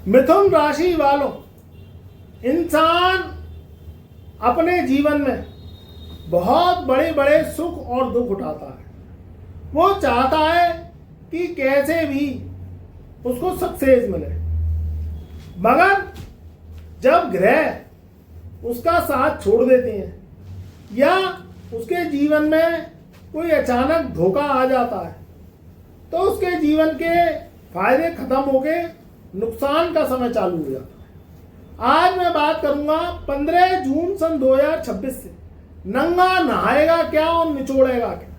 मिथुन राशि वालों, इंसान अपने जीवन में बहुत बड़े बड़े सुख और दुख उठाता है। वो चाहता है कि कैसे भी उसको सक्सेस मिले, मगर जब ग्रह उसका साथ छोड़ देते हैं या उसके जीवन में कोई अचानक धोखा आ जाता है तो उसके जीवन के फायदे खत्म होके नुकसान का समय चालू हो जाता है। आज मैं बात करूंगा 15 जून सन 2026 से नंगा नहाएगा क्या और निचोड़ेगा क्या।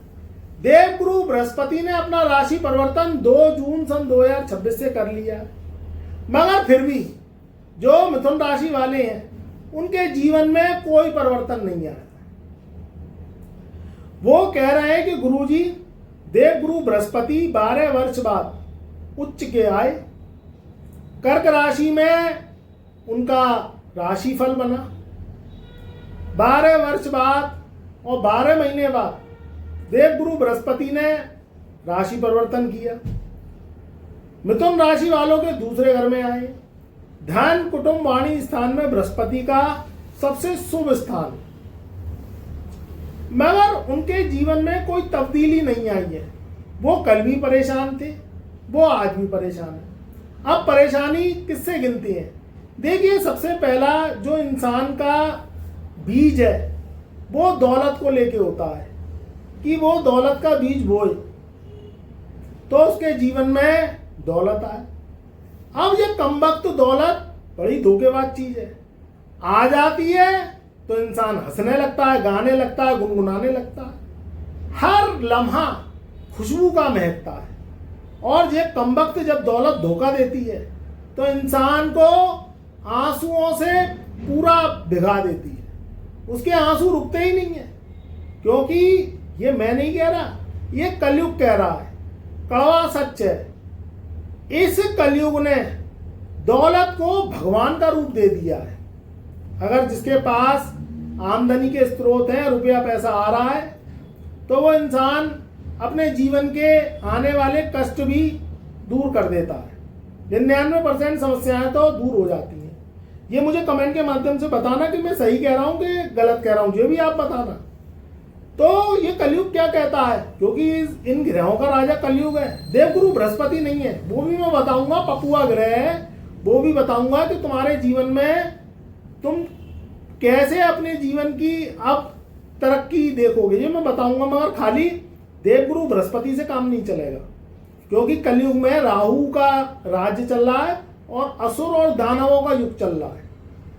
देवगुरु बृहस्पति ने अपना राशि परिवर्तन 2 जून सन 2026 से कर लिया है, मगर फिर भी जो मिथुन राशि वाले हैं उनके जीवन में कोई परिवर्तन नहीं आया। वो कह रहे हैं कि गुरुजी, देवगुरु बृहस्पति 12 वर्ष बाद उच्च के आए, कर्क राशि में उनका राशि फल बना। 12 वर्ष बाद और 12 महीने बाद देवगुरु बृहस्पति ने राशि परिवर्तन किया, मिथुन राशि वालों के दूसरे घर में आए। धन कुटुंब वाणी स्थान में बृहस्पति का सबसे शुभ स्थान, मगर उनके जीवन में कोई तब्दीली नहीं आई है। वो कल भी परेशान थे, वो आज भी परेशान है। अब परेशानी किससे गिनती है? देखिए, सबसे पहला जो इंसान का बीज है वो दौलत को लेके होता है कि वो दौलत का बीज बोए तो उसके जीवन में दौलत आए। अब ये कमबख्त दौलत बड़ी धोखेबाज चीज है। आ जाती है तो इंसान हंसने लगता है, गाने लगता है, गुनगुनाने लगता है, हर लम्हा खुशबू का महकता है। और ये कमबख्त जब दौलत धोखा देती है तो इंसान को आंसुओं से पूरा भिगा देती है। उसके आंसू रुकते ही नहीं है, क्योंकि ये मैं नहीं कह रहा, ये कलयुग कह रहा है, कड़वा सच है। इस कलयुग ने दौलत को भगवान का रूप दे दिया है। अगर जिसके पास आमदनी के स्रोत हैं, रुपया पैसा आ रहा है, तो वो इंसान अपने जीवन के आने वाले कष्ट भी दूर कर देता है। 99% समस्याएं तो दूर हो जाती हैं। ये मुझे कमेंट के माध्यम से बताना कि मैं सही कह रहा हूं कि गलत कह रहा हूं, जो भी आप बताना। तो ये कलयुग क्या कहता है, क्योंकि इन ग्रहों का राजा कलयुग है, देवगुरु बृहस्पति नहीं है। वो भी मैं बताऊंगा, पपुआ ग्रह है, वो भी बताऊंगा कि तुम्हारे जीवन में तुम कैसे अपने जीवन की अब तरक्की देखोगे, ये मैं बताऊंगा। मगर खाली देवगुरु बृहस्पति से काम नहीं चलेगा, क्योंकि कलयुग में राहु का राज्य चल रहा है और असुर और दानवों का युग चल रहा है।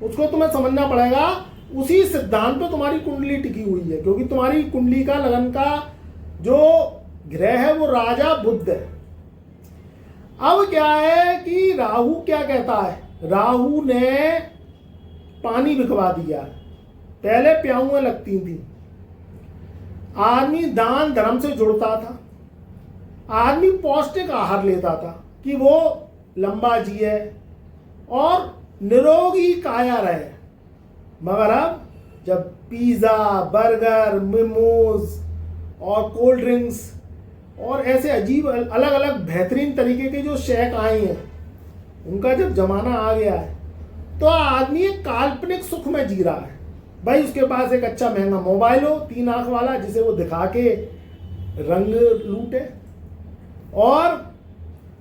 उसको तुम्हें समझना पड़ेगा। उसी सिद्धांत पे तुम्हारी कुंडली टिकी हुई है, क्योंकि तुम्हारी कुंडली का लगन का जो ग्रह है वो राजा बुध है। अब क्या है कि राहु क्या कहता है, राहु ने पानी बिखवा दिया। पहले प्याऊएं लगती थी, आदमी दान धर्म से जुड़ता था, आदमी पौष्टिक आहार लेता था कि वो लंबा जिए और निरोगी काया रहे। मगर अब जब पिज़्ज़ा, बर्गर, मोमोज और कोल्ड ड्रिंक्स और ऐसे अजीब अलग अलग बेहतरीन तरीके के जो शेक आए हैं, उनका जब जमाना आ गया है तो आदमी एक काल्पनिक सुख में जी रहा है। भाई उसके पास एक अच्छा महंगा मोबाइल हो 3 आंख वाला, जिसे वो दिखा के रंग लूटे, और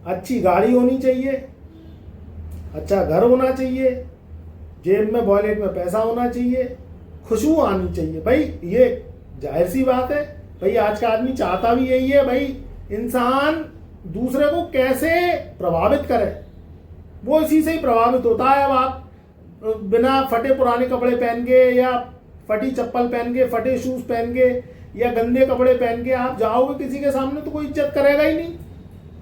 अच्छी गाड़ी होनी चाहिए, अच्छा घर होना चाहिए, जेब में वॉलेट में पैसा होना चाहिए, खुशबू आनी चाहिए। भाई ये जाहिर सी बात है, भाई आज का आदमी चाहता भी यही है। भाई इंसान दूसरे को कैसे प्रभावित करे, वो इसी से ही प्रभावित होता है। अब आप बिना फटे पुराने कपड़े पहन के या फटी चप्पल पहन के, फटे शूज पहन के या गंदे कपड़े पहन के आप जाओगे किसी के सामने तो कोई इज्जत करेगा ही नहीं।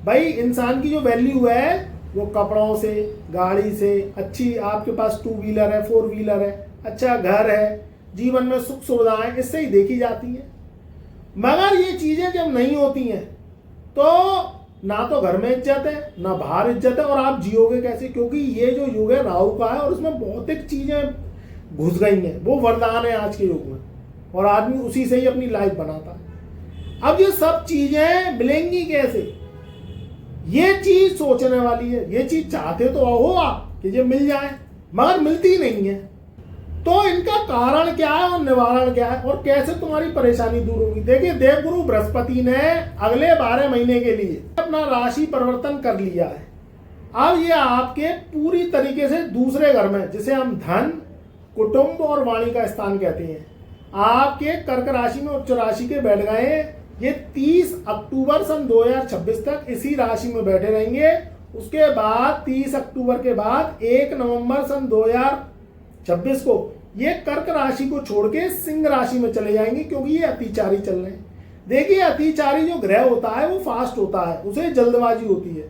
भाई इंसान की जो वैल्यू है वो कपड़ों से, गाड़ी से, अच्छी आपके पास 2 व्हीलर है, 4 व्हीलर है, अच्छा घर है, जीवन में सुख सुविधाएं, इससे ही देखी जाती हैं। मगर ये चीजें जब नहीं होती हैं तो ना तो घर में इज्जत है, ना बाहर इज्जत है, और आप जियोगे कैसे? क्योंकि ये जो युग है राहु का है और उसमें भौतिक चीजें घुस गई हैं। वो वरदान है आज के युग में, और आदमी उसी से ही अपनी लाइफ बनाता है। अब ये सब चीजें मिलेंगी कैसे? ये चीज सोचने वाली है, ये चीज चाहते तो हो आप कि ये मिल जाए, मगर मिलती नहीं है। तो इनका कारण क्या है और निवारण क्या है और कैसे तुम्हारी परेशानी दूर होगी। देखिए, देवगुरु बृहस्पति ने अगले 12 महीने के लिए अपना राशि परिवर्तन कर लिया है। अब ये आपके पूरी तरीके से दूसरे घर में, जिसे हम धन, कुटुंब और वाणी का स्थान कहते हैं, आपके कर्क राशि में उच्च राशि के बैठ गए। ये 30 अक्टूबर सन 2026 तक इसी राशि में बैठे रहेंगे। उसके बाद 30 अक्टूबर के बाद 1 नवंबर सन 2026 को ये कर्क राशि को छोड़ के सिंह राशि में चले जाएंगे, क्योंकि ये अतिचारी चल रहे हैं। देखिए, अतिचारी जो ग्रह होता है वो फास्ट होता है, उसे जल्दबाजी होती है।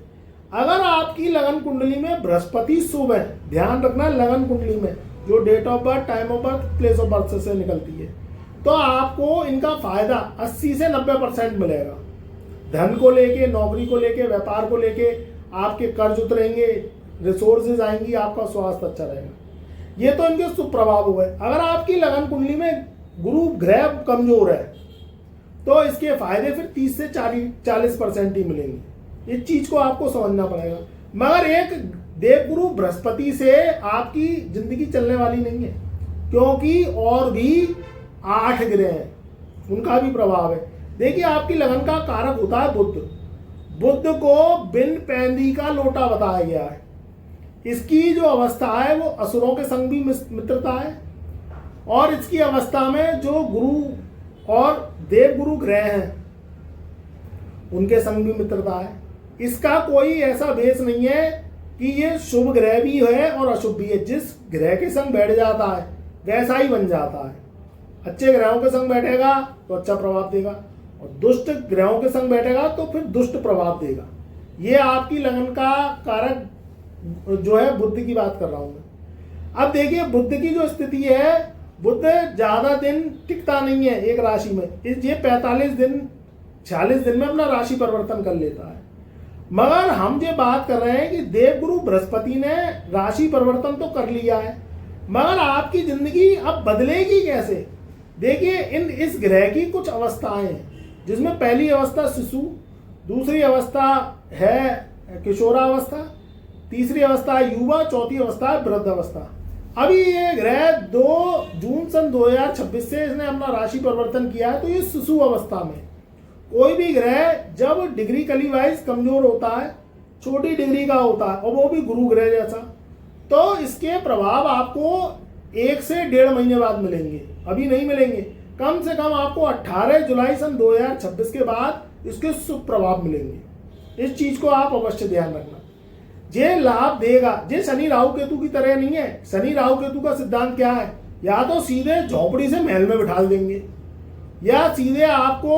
अगर आपकी लगन कुंडली में बृहस्पति शुभ है, ध्यान रखना, लगन कुंडली में जो date of birth, time of birth, place of birth से निकलती है, तो आपको इनका फायदा 80 से 90% मिलेगा। धन को लेके, नौकरी को लेके, व्यापार को लेके आपके कर्ज उतरेंगे, रिसोर्सेज आएंगी, आपका स्वास्थ्य अच्छा रहेगा। ये तो इनके शुभ प्रभाव हुए। अगर आपकी लगन कुंडली में गुरु ग्रह कमजोर है तो इसके फायदे फिर 30 से 40% ही मिलेंगे। इस चीज को आपको समझना पड़ेगा। मगर एक देवगुरु बृहस्पति से आपकी जिंदगी चलने वाली नहीं है, क्योंकि और भी 8 ग्रह हैं, उनका भी प्रभाव है। देखिए, आपकी लगन का कारक होता है बुध। बुध को बिन पैंदी का लोटा बताया गया है। इसकी जो अवस्था है वो असुरों के संग भी मित्रता है, और इसकी अवस्था में जो गुरु और देवगुरु ग्रह हैं उनके संग भी मित्रता है। इसका कोई ऐसा बेस नहीं है कि ये शुभ ग्रह भी है और अशुभ भी है। जिस ग्रह के संग बैठ जाता है वैसा ही बन जाता है। अच्छे ग्रहों के संग बैठेगा तो अच्छा प्रभाव देगा, और दुष्ट ग्रहों के संग बैठेगा तो फिर दुष्ट प्रभाव देगा। ये आपकी लगन का कारक जो है बुध की बात कर रहा हूं मैं। अब देखिए, बुध की जो स्थिति है, बुध ज्यादा दिन टिकता नहीं है एक राशि में। ये 45 दिन 46 दिन में अपना राशि परिवर्तन कर लेता है। मगर हम ये बात कर रहे हैं कि देवगुरु बृहस्पति ने राशि परिवर्तन तो कर लिया है, मगर आपकी जिंदगी अब बदलेगी कैसे। देखिए, इस ग्रह की कुछ अवस्थाएं हैं, जिसमें पहली अवस्था शिशु, दूसरी अवस्था है किशोरावस्था, तीसरी अवस्था है युवा, चौथी अवस्था है वृद्ध अवस्था। अभी ये ग्रह 2 जून सन 2026 से इसने अपना राशि परिवर्तन किया है, तो ये शिशु अवस्था में। कोई भी ग्रह जब डिग्री कली वाइज कमजोर होता है, छोटी डिग्री का होता है, और वो भी गुरु ग्रह जैसा, तो इसके प्रभाव आपको 1 से 1.5 महीने बाद मिलेंगे, अभी नहीं मिलेंगे। कम से कम आपको 18 जुलाई सन 2026 के बाद इसके शुभ प्रभाव मिलेंगे। इस चीज को आप अवश्य ध्यान रखना। ये लाभ देगा। ये शनि राहु केतु की तरह नहीं है। शनि राहु केतु का सिद्धांत क्या है, या तो सीधे झोपड़ी से महल में बिठा देंगे, या सीधे आपको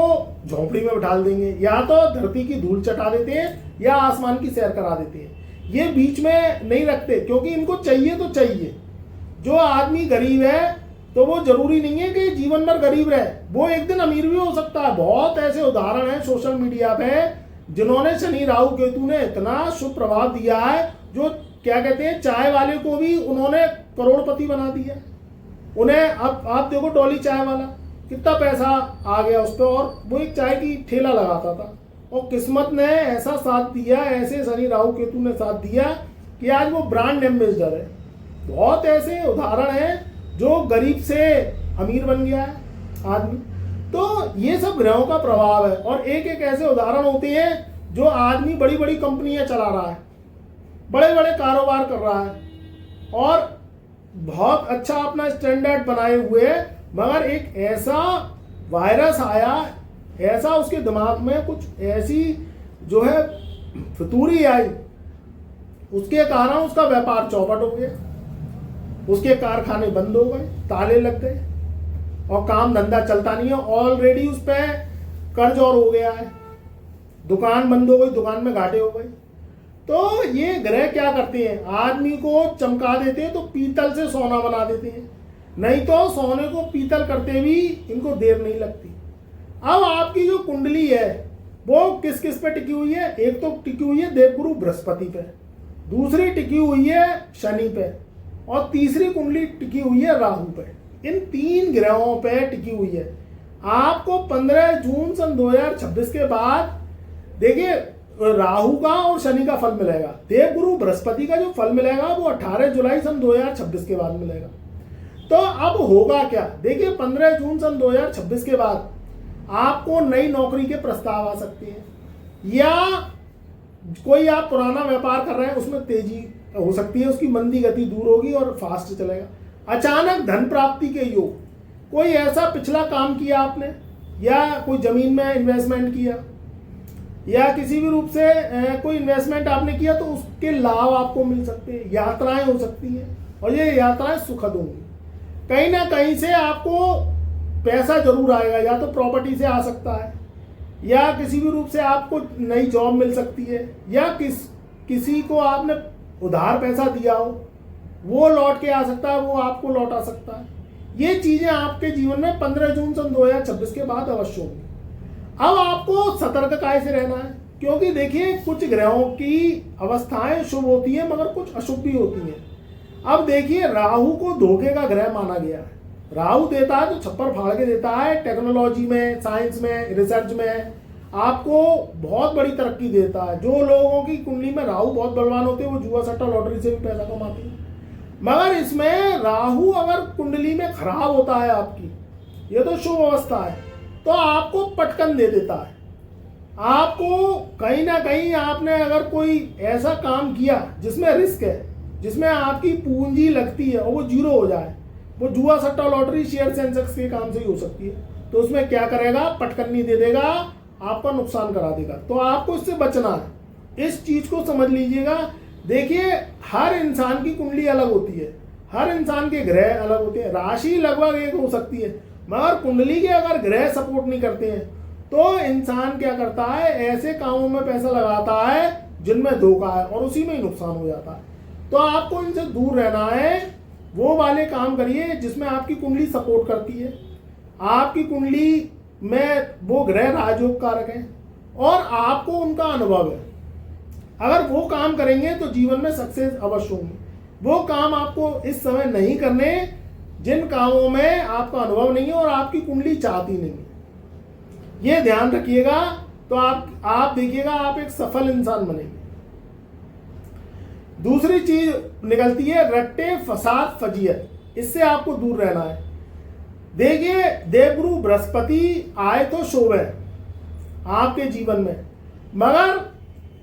झोपड़ी में बिठा देंगे, या तो धरती की धूल चटा देते हैं, या आसमान की सैर करा देते हैं। ये बीच में नहीं रखते, क्योंकि इनको चाहिए तो चाहिए। जो आदमी गरीब है तो वो जरूरी नहीं है कि जीवन भर गरीब रहे, वो एक दिन अमीर भी हो सकता है। बहुत ऐसे उदाहरण हैं सोशल मीडिया पे जिन्होंने शनि राहु केतु ने इतना शुभ प्रभाव दिया है, जो क्या कहते हैं, चाय वाले को भी उन्होंने करोड़पति बना दिया। उन्हें अब आप देखो, डॉली चाय वाला कितना पैसा आ गया उस पर, और वो एक चाय की ठेला लगाता था, और किस्मत ने ऐसा साथ दिया, ऐसे शनि राहु केतु ने साथ दिया कि आज वो ब्रांड एम्बेसडर है। बहुत ऐसे उदाहरण हैं जो गरीब से अमीर बन गया है आदमी। तो ये सब ग्रहों का प्रभाव है, और एक एक ऐसे उदाहरण होते हैं जो आदमी बड़ी बड़ी कंपनियां चला रहा है, बड़े बड़े कारोबार कर रहा है, और बहुत अच्छा अपना स्टैंडर्ड बनाए हुए है, मगर एक ऐसा वायरस आया, ऐसा उसके दिमाग में कुछ ऐसी जो है फितूरी आई, उसके कारण उसका व्यापार चौपट हो गया, उसके कारखाने बंद हो गए, ताले लग गए, और काम धंधा चलता नहीं है। ऑलरेडी उस पर कर्ज और हो गया है, दुकान बंद हो गई, दुकान में घाटे हो गए। तो ये ग्रह क्या करते हैं, आदमी को चमका देते हैं, तो पीतल से सोना बना देते हैं, नहीं तो सोने को पीतल करते भी इनको देर नहीं लगती। अब आपकी जो कुंडली है वो किस किस पे टिकी हुई है, एक तो टिकी हुई है देवगुरु बृहस्पति पे, दूसरी टिकी हुई है शनि पे, और तीसरी कुंडली टिकी हुई है राहु पे। इन 3 ग्रहों पे टिकी हुई है। आपको 15 जून सन 2026 के बाद देखिए राहु का और शनि का फल मिलेगा। देवगुरु बृहस्पति का जो फल मिलेगा वो 18 जुलाई सन 2026 के बाद मिलेगा। तो अब होगा क्या, देखिए 15 जून सन 2026 के बाद आपको नई नौकरी के प्रस्ताव आ सकते हैं, या कोई आप पुराना व्यापार कर रहे हैं उसमें तेजी हो सकती है, उसकी मंदी गति दूर होगी और फास्ट चलेगा। अचानक धन प्राप्ति के योग, कोई ऐसा पिछला काम किया आपने, या कोई जमीन में इन्वेस्टमेंट किया, या किसी भी रूप से कोई इन्वेस्टमेंट आपने किया तो उसके लाभ आपको मिल सकते हैं। यात्राएं हो सकती हैं और ये यात्राएं सुखद होंगी। कहीं ना कहीं से आपको पैसा जरूर आएगा, या तो प्रॉपर्टी से आ सकता है, या किसी भी रूप से आपको नई जॉब मिल सकती है, या किसी को आपने उधार पैसा दिया हो वो लौट के आ सकता है, वो आपको लौटा सकता है। ये चीजें आपके जीवन में 15 जून सन 2026 के बाद अवश्य होंगी। अब आपको सतर्क कैसे रहना है, क्योंकि देखिए कुछ ग्रहों की अवस्थाएं शुभ होती है मगर कुछ अशुभ भी होती हैं। अब देखिए राहु को धोखे का ग्रह माना गया है। राहु देता है तो छप्पर फाड़ के देता है, टेक्नोलॉजी में, साइंस में, रिसर्च में आपको बहुत बड़ी तरक्की देता है। जो लोगों की कुंडली में राहु बहुत बलवान होते हैं वो जुआ सट्टा लॉटरी से भी पैसा कमाते हैं। मगर इसमें राहु अगर कुंडली में खराब होता है आपकी, ये तो शुभ अवस्था है, तो आपको पटकन दे देता है। आपको कहीं ना कहीं आपने अगर कोई ऐसा काम किया जिसमें रिस्क है, जिसमें आपकी पूंजी लगती है और वो जीरो हो जाए, वो जुआ सट्टा लॉटरी शेयर सेंसेक्स के काम से ही हो सकती है, तो उसमें क्या करेगा, पटकनी दे देगा, आपका नुकसान करा देगा। तो आपको इससे बचना है, इस चीज को समझ लीजिएगा। देखिए हर इंसान की कुंडली अलग होती है, हर इंसान के ग्रह अलग होते हैं, राशि लगभग एक हो सकती है, मगर कुंडली के अगर ग्रह सपोर्ट नहीं करते हैं तो इंसान क्या करता है, ऐसे कामों में पैसा लगाता है जिनमें धोखा है और उसी में ही नुकसान हो जाता है। तो आपको इनसे दूर रहना है, वो वाले काम करिए जिसमें आपकी कुंडली सपोर्ट करती है, आपकी कुंडली में वो ग्रह राजयोग कारक हैं और आपको उनका अनुभव है। अगर वो काम करेंगे तो जीवन में सक्सेस अवश्य होंगे। वो काम आपको इस समय नहीं करने जिन कामों में आपका अनुभव नहीं है और आपकी कुंडली चाहती नहीं है, ये ध्यान रखिएगा। तो आप देखिएगा आप एक सफल इंसान बनेंगे। दूसरी चीज निकलती है रट्टे फसाद फजीयत, इससे आपको दूर रहना है। देखिए देवगुरु बृहस्पति आए तो शुभ है आपके जीवन में, मगर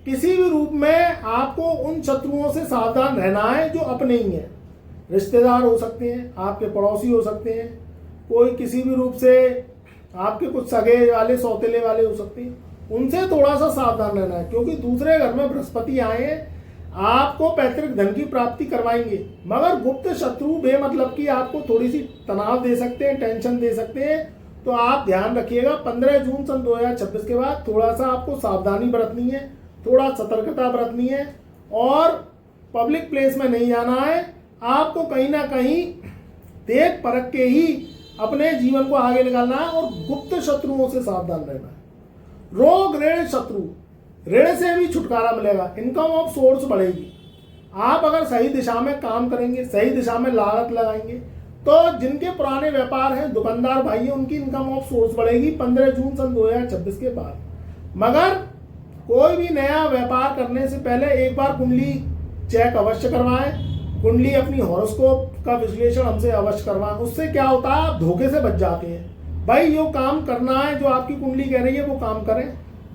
किसी भी रूप में आपको उन शत्रुओं से सावधान रहना है जो अपने ही हैं। रिश्तेदार हो सकते हैं, आपके पड़ोसी हो सकते हैं, कोई किसी भी रूप से आपके कुछ सगे वाले सौतेले वाले हो सकते हैं, उनसे थोड़ा सा सावधान रहना है, क्योंकि दूसरे घर में बृहस्पति आए हैं, आपको पैतृक धन की प्राप्ति करवाएंगे, मगर गुप्त शत्रु बेमतलब की आपको थोड़ी सी तनाव दे सकते हैं, टेंशन दे सकते हैं। तो आप ध्यान रखिएगा 15 जून सन 2026 के बाद थोड़ा सा आपको सावधानी बरतनी है, थोड़ा सतर्कता बरतनी है और पब्लिक प्लेस में नहीं जाना है। आपको कहीं ना कहीं देख परख के ही अपने जीवन को आगे निकालना है और गुप्त शत्रुओं से सावधान रहना है। रोग ऋण शत्रु, ऋण से भी छुटकारा मिलेगा, इनकम ऑफ सोर्स बढ़ेगी। आप अगर सही दिशा में काम करेंगे, सही दिशा में लागत लगाएंगे, तो जिनके पुराने व्यापार हैं, दुकानदार भाई हैं, उनकी इनकम ऑफ सोर्स बढ़ेगी 15 जून सन 2026 के बाद। मगर कोई भी नया व्यापार करने से पहले एक बार कुंडली चेक अवश्य करवाएं, कुंडली अपनी हॉरोस्कोप का विश्लेषण हमसे अवश्य करवाएं। उससे क्या होता है, आप धोखे से बच जाते हैं। भाई जो काम करना है, जो आपकी कुंडली कह रही है वो काम करें,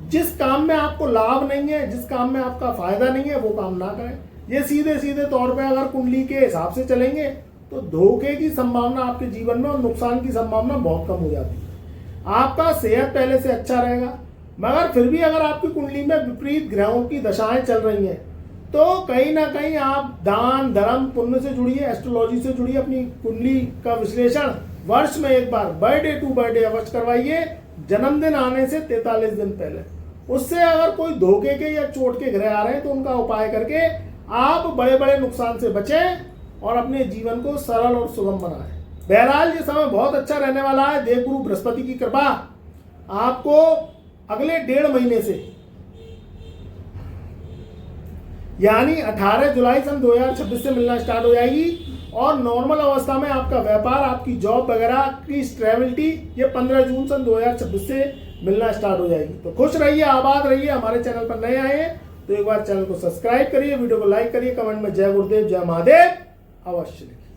जिस काम में आपको लाभ नहीं है, जिस काम में आपका फायदा नहीं है, वो काम ना करें। ये सीधे सीधे तौर पे अगर कुंडली के हिसाब से चलेंगे तो धोखे की संभावना आपके जीवन में और नुकसान की संभावना बहुत कम हो जाती है। आपका सेहत पहले से अच्छा रहेगा, मगर फिर भी अगर आपकी कुंडली में विपरीत ग्रहों की दशाएं चल रही हैं तो कहीं ना कहीं आप दान धर्म पुण्य से जुड़िए, एस्ट्रोलॉजी से जुड़िए, अपनी कुंडली का विश्लेषण वर्ष में एक बार बर्थडे टू बर्थडे अवश्य करवाइए, जन्मदिन आने से 43 दिन पहले। उससे अगर कोई धोखे के या चोट के ग्रह आ रहे हैं तो उनका उपाय करके आप बड़े बड़े नुकसान से बचें और अपने जीवन को सरल और सुगम बनाएं। बहरहाल ये समय बहुत अच्छा रहने वाला है। देवगुरु बृहस्पति की कृपा आपको अगले 1.5 महीने से यानी 18 जुलाई सन 2026 से मिलना स्टार्ट हो जाएगी और नॉर्मल अवस्था में आपका व्यापार, आपकी जॉब वगैरह की स्टेबिलिटी ये 15 जून सन 2026 से मिलना स्टार्ट हो जाएगी। तो खुश रहिए, आबाद रहिए। हमारे चैनल पर नए आए हैं तो एक बार चैनल को सब्सक्राइब करिए, वीडियो को लाइक करिए, कमेंट में जय गुरुदेव जय महादेव अवश्य लिखिए।